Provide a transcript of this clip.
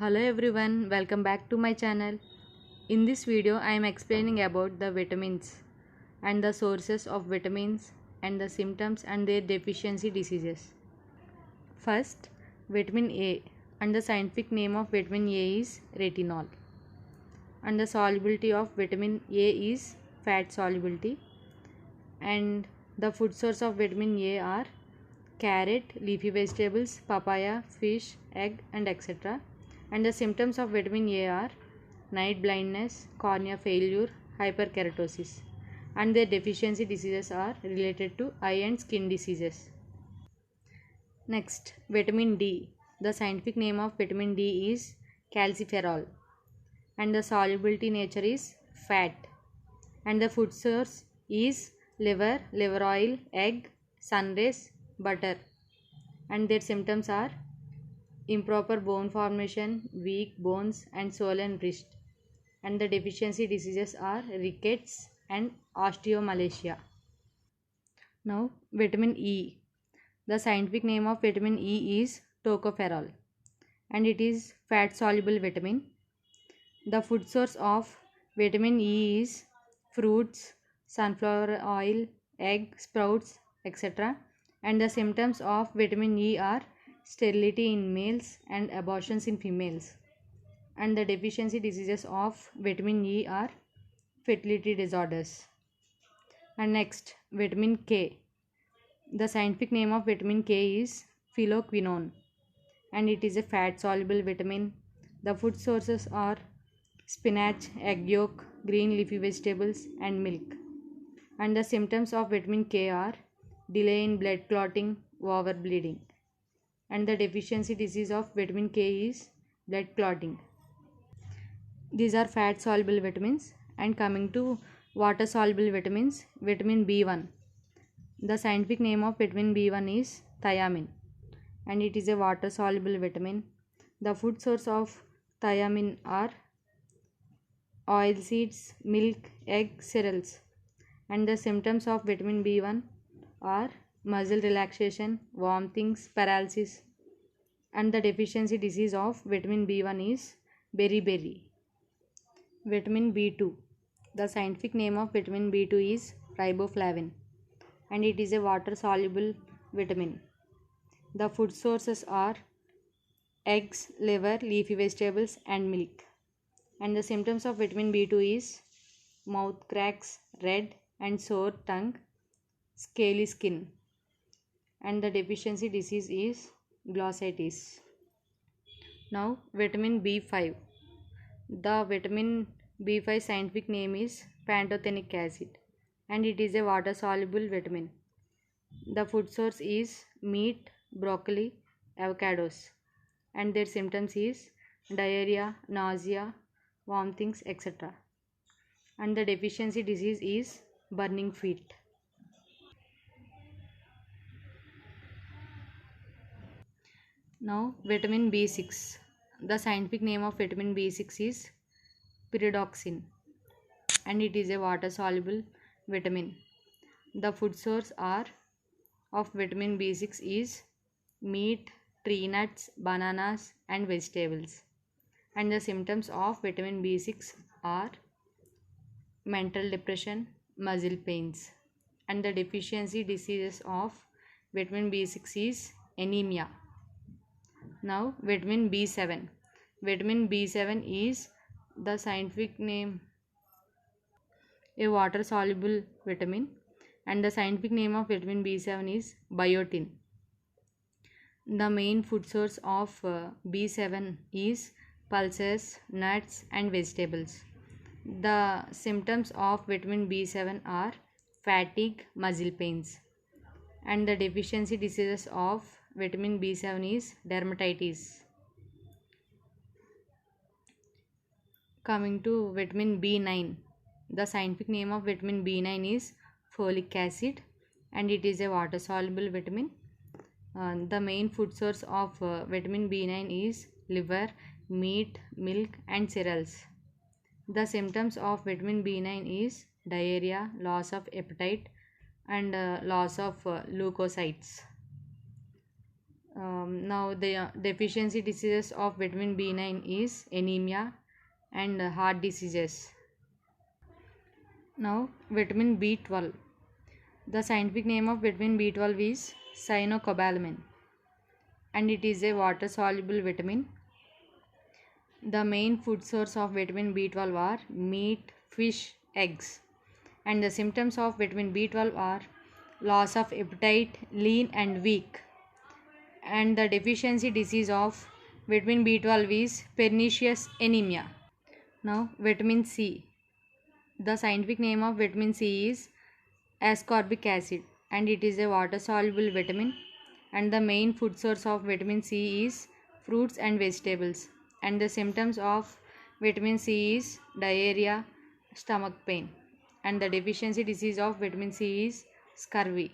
Hello everyone, welcome back to my channel. In this video I am explaining about the vitamins and the sources of vitamins and the symptoms and their deficiency diseases. First, vitamin A, and the scientific name of vitamin A is retinol, and the solubility of vitamin A is fat solubility, and the food source of vitamin A are carrot, leafy vegetables, papaya, fish, egg and etc. And the symptoms of vitamin A are night blindness, cornea failure, hyperkeratosis. And their deficiency diseases are related to eye and skin diseases. Next, vitamin D. The scientific name of vitamin D is calciferol, and the solubility nature is fat, and the food source is liver, liver oil, egg, sun rays, butter. And their symptoms are improper bone formation, weak bones and swollen wrist. And the deficiency diseases are rickets and osteomalacia. Now, vitamin E. The scientific name of vitamin E is tocopherol, and it is fat soluble vitamin. The food source of vitamin E is fruits, sunflower oil, egg, sprouts, etc. And the symptoms of vitamin E are sterility in males and abortions in females. And the deficiency diseases of vitamin E are fertility disorders. And next, vitamin K. The scientific name of vitamin K is phylloquinone, and it is a fat soluble vitamin. The food sources are spinach, egg yolk, green leafy vegetables and milk. And the symptoms of vitamin K are delay in blood clotting, overbleeding. And the deficiency disease of vitamin K is blood clotting. These are fat soluble vitamins. And coming to water soluble vitamins, vitamin B1. The scientific name of vitamin B1 is thiamine, and it is a water soluble vitamin. The food source of thiamine are oil seeds, milk, egg, cereals. And the symptoms of vitamin B1 are muscle relaxation, vomitings, paralysis. And the deficiency disease of vitamin B1 is beriberi. Vitamin B2. The scientific name of vitamin B2 is riboflavin, and it is a water soluble vitamin. The food sources are eggs, liver, leafy vegetables and milk. And the symptoms of vitamin B2 is mouth cracks, red and sore tongue, scaly skin. And the deficiency disease is glossitis. Now, vitamin B5. The vitamin B5 scientific name is pantothenic acid, and it is a water soluble vitamin. The food source is meat, broccoli, avocados. And their symptoms is diarrhea, nausea, vomitings, etc. And the deficiency disease is burning feet. Now, vitamin B6. The scientific name of vitamin B6 is pyridoxine, and it is a water soluble vitamin. The food source are of vitamin B6 is meat, tree nuts, bananas and vegetables. And the symptoms of vitamin B6 are mental depression, muscle pains. And the deficiency diseases of vitamin B6 is anemia. Now, vitamin B7. Vitamin B7 is the scientific name a water soluble vitamin, and the scientific name of vitamin B7 is biotin. The main food source of B7 is pulses, nuts and vegetables. The symptoms of vitamin B7 are fatigue, muscle pains. And the deficiency diseases of vitamin B7 is dermatitis. Coming to vitamin B9. The scientific name of vitamin B9 is folic acid, and it is a water soluble vitamin. The main food source of vitamin B9 is liver, meat, milk and cereals. The symptoms of vitamin B9 is diarrhea, loss of appetite and loss of leukocytes. Now the deficiency diseases of vitamin B9 is anemia and heart diseases. Now vitamin B12. The scientific name of vitamin B12 is cyanocobalamin and it is a water soluble vitamin. The main food source of vitamin B12 are meat, fish, eggs. And the symptoms of vitamin B12 are loss of appetite, lean and weak. And the deficiency disease of vitamin B12 is pernicious anemia. Now vitamin C. The scientific name of vitamin C is ascorbic acid and it is a water soluble vitamin, and the main food source of vitamin C is fruits and vegetables, and the symptoms of vitamin C is diarrhea, stomach pain, and the deficiency disease of vitamin C is scurvy.